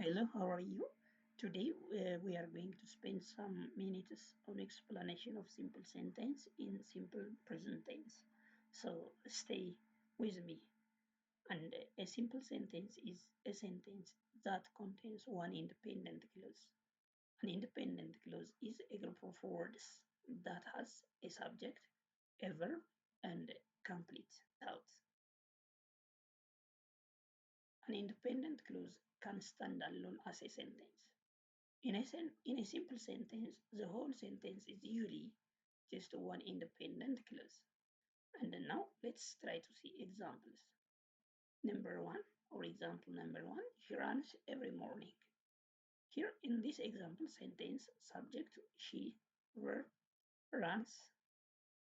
Hello, how are you? Today we are going to spend some minutes on explanation of simple sentence in simple present tense. So stay with me. And a simple sentence is a sentence that contains one independent clause. An independent clause is a group of words that has a subject, a verb, and complete thoughts. An independent clause can stand alone as a sentence. In a simple sentence, the whole sentence is usually just one independent clause. And now let's try to see examples. Number one, or example number one, she runs every morning. Here in this example sentence, subject she, verb runs,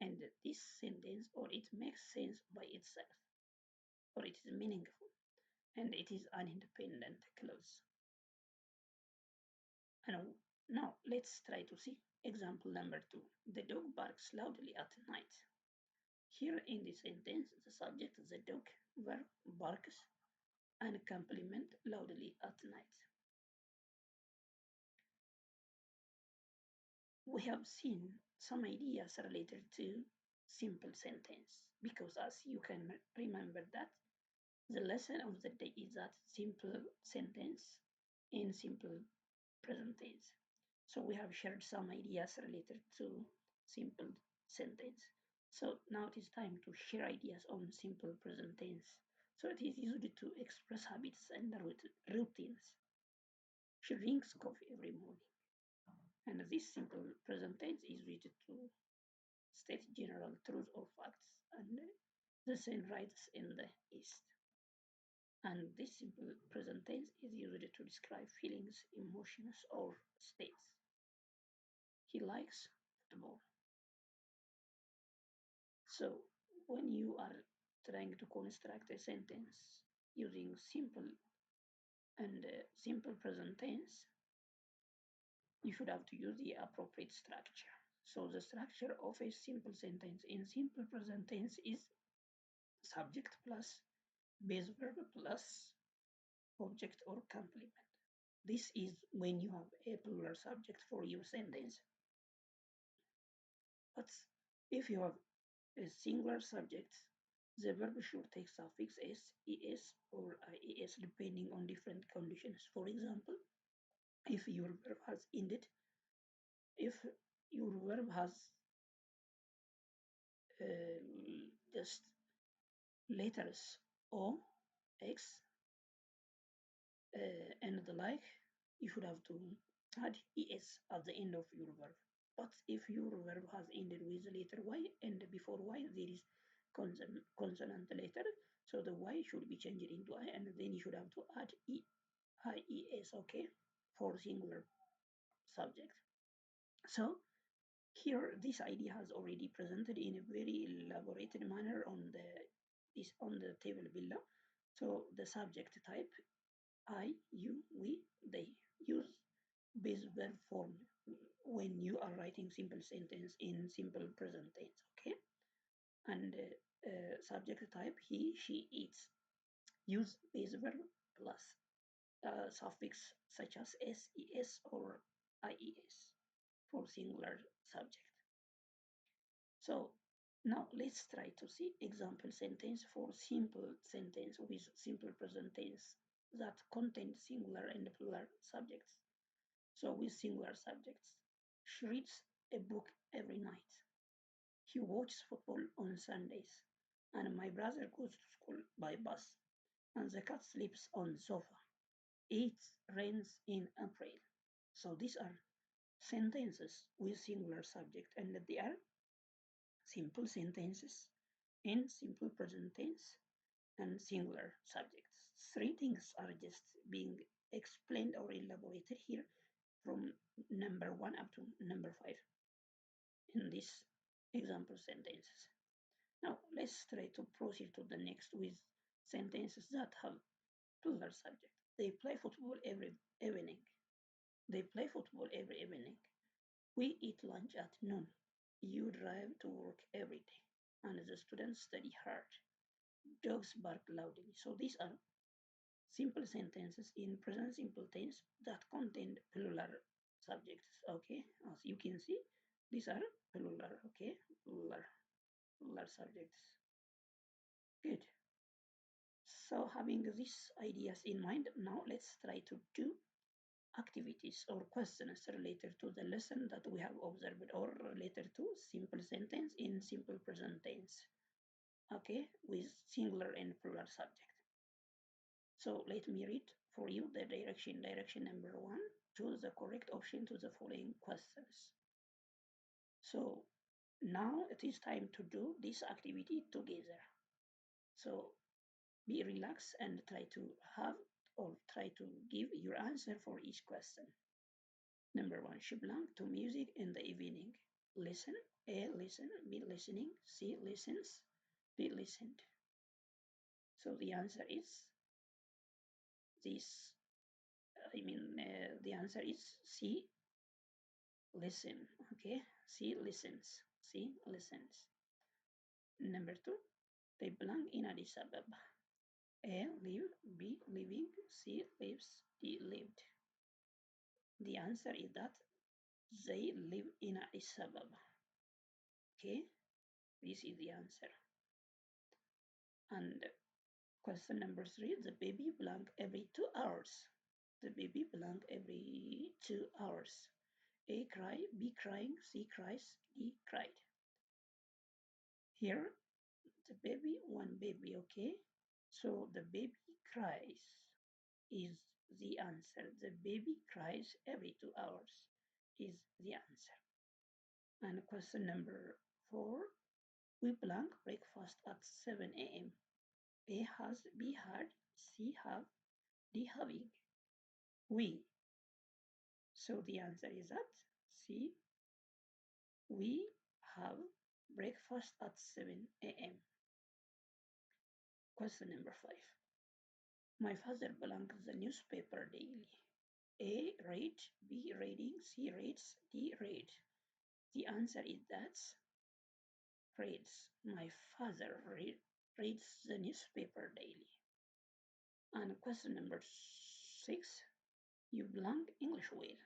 and this sentence or it makes sense by itself, or it is meaningful, and it is an independent clause. And now let's try to see example number two. The dog barks loudly at night. Here in the sentence, the subject, the dog, verb, barks, and complement loudly at night. We have seen some ideas related to simple sentence because as you can remember that the lesson of the day is that simple sentence in simple present tense. So we have shared some ideas related to simple sentence. So now it is time to share ideas on simple present tense. So it is used to express habits and routines. She drinks coffee every morning. And this simple present tense is used to state general truths or facts. And the sun rises in the east. And this simple present tense is used to describe feelings, emotions, or states. He likes football. So when you are trying to construct a sentence using simple present tense, you should have to use the appropriate structure. So the structure of a simple sentence in simple present tense is subject plus base verb plus object or complement. This is when you have a plural subject for your sentence. But if you have a singular subject, the verb should take suffix s, es, or ies depending on different conditions. For example, if your verb has ended, if your verb has just letters o, x, and the like, you should have to add es at the end of your verb. But if your verb has ended with the letter y and before y there is consonant letter, so the y should be changed into I and then you should have to add ies, okay, for singular subject. So here this idea has already presented in a very elaborated manner on the table below. So the subject type I, you, we, they use base verb form when you are writing simple sentence in simple present tense, okay? And subject type he, she, eats use base verb plus suffix such as ses or ies for singular subject. So now let's try to see example sentence for simple sentence with simple present tense that contain singular and plural subjects. So with singular subjects, she reads a book every night. He watches football on Sundays. And my brother goes to school by bus. And the cat sleeps on the sofa. It rains in April. So these are sentences with singular subject and they are simple sentences in simple present tense and singular subjects. Three things are just being explained or elaborated here from number one up to number five in these example sentences. Now let's try to proceed to the next with sentences that have plural subject. They play football every evening. They play football every evening. We eat lunch at noon. You drive to work every day. And the students study hard. Dogs bark loudly. So these are simple sentences in present simple tense that contain plural subjects. Okay, as you can see, these are plural. Okay, plural subjects. Good. So having these ideas in mind, now let's try to do activities or questions related to the lesson that we have observed or related to simple sentence in simple present tense. Okay, with singular and plural subject. So let me read for you the direction. Direction number one, choose the correct option to the following questions. So now it is time to do this activity together. So be relaxed and try to have or try to give your answer for each question. Number one, she belonged to music in the evening. Listen, A, listen, B, listening, C, listens, D, listened. So the answer is this, the answer is C, listen. Okay, C, listens, C, listens. Number two, they belong in Addis Ababa. A, live, B, living, C, lives, D, lived. The answer is that they live in Addis Ababa. Okay, this is the answer. And question number three, the baby blank every 2 hours. The baby blank every 2 hours. A, cry, B, crying, C, cries, D, cried. Here, the baby, one baby, okay? So the baby cries is the answer. The baby cries every 2 hours is the answer. And question number four, we blank breakfast at 7 a.m. A has, B had, C have, D having. We. So the answer is that C, we have breakfast at 7 a.m. Question number five. My father belongs the newspaper daily. A, read, B, reading, C, reads, D, read. The answer is that reads. My father reads the newspaper daily. And question number six. You belong English well.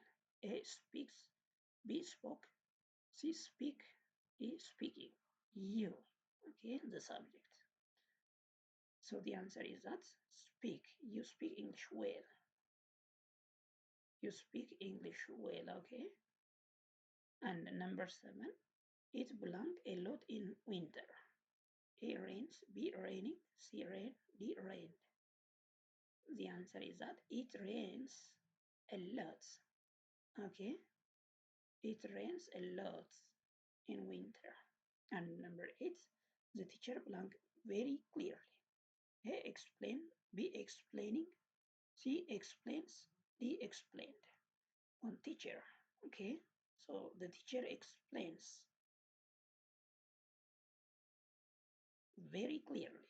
A, speaks, B, spoke, C, speak, D, speaking. You. Okay, the subject. So the answer is that speak. You speak English well. You speak English well, okay? And number seven, it belongs a lot in winter. A, rains, B, raining, C, rain, D, rain. The answer is that it rains a lot, okay? It rains a lot in winter. And number eight, the teacher belongs very clearly. A, explain, B, explaining, C, explains, D, explained. On teacher, okay? So the teacher explains very clearly.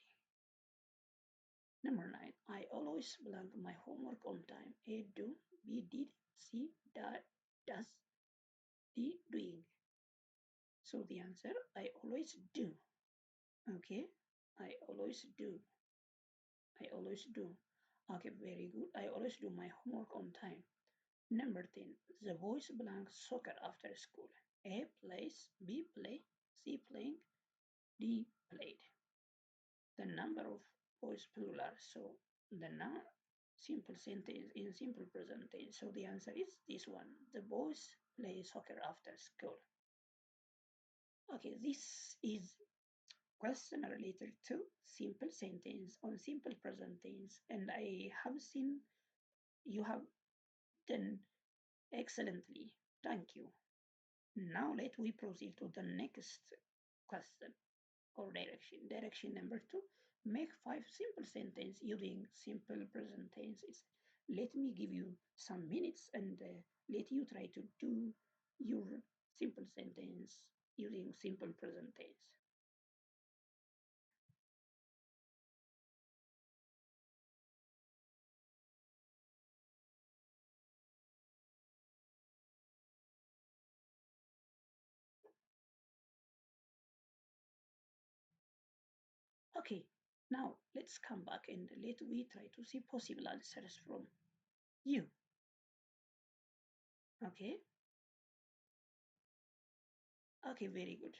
Number nine, I always blank my homework on time. A, do, B, did, C, does, D, doing. So the answer, I always do. Okay, I always do. I always do. Okay, very good. I always do my homework on time. Number 10, the boys blank soccer after school. A, plays, B, play, C, playing, D, played. The number of boys plural. So the now simple sentence in simple present tense. So the answer is this one. The boys play soccer after school. Okay, this is question related to simple sentence on simple present tense, and I have seen you have done excellently. Thank you. Now let we proceed to the next question or direction. Direction number two, make 5 simple sentences using simple present tenses. Let me give you some minutes and let you try to do your simple sentence using simple present tense. Okay, Now let's come back and let we try to see possible answers from you. Okay? Okay, very good.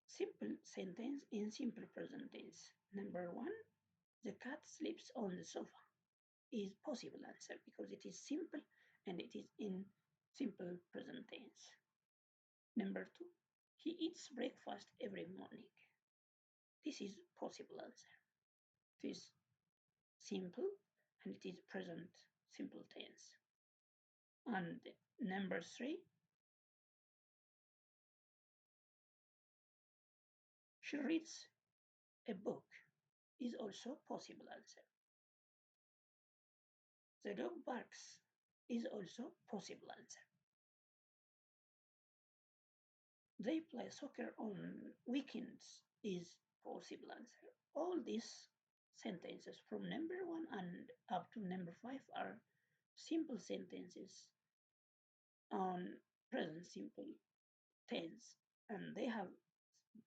Simple sentence in simple present tense. Number one, the cat sleeps on the sofa is possible answer because it is simple and it is in simple present tense. Number two, he eats breakfast every morning. This is possible answer. It is simple and it is present simple tense. And number three, she reads a book is also possible answer. The dog barks is also possible answer. They play soccer on weekends is possible answer. All these sentences from number one and up to number five are simple sentences on present simple tense, and they have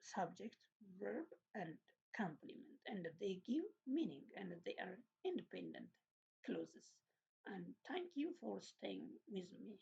subject, verb, and complement, and they give meaning, and they are independent clauses. And thank you for staying with me.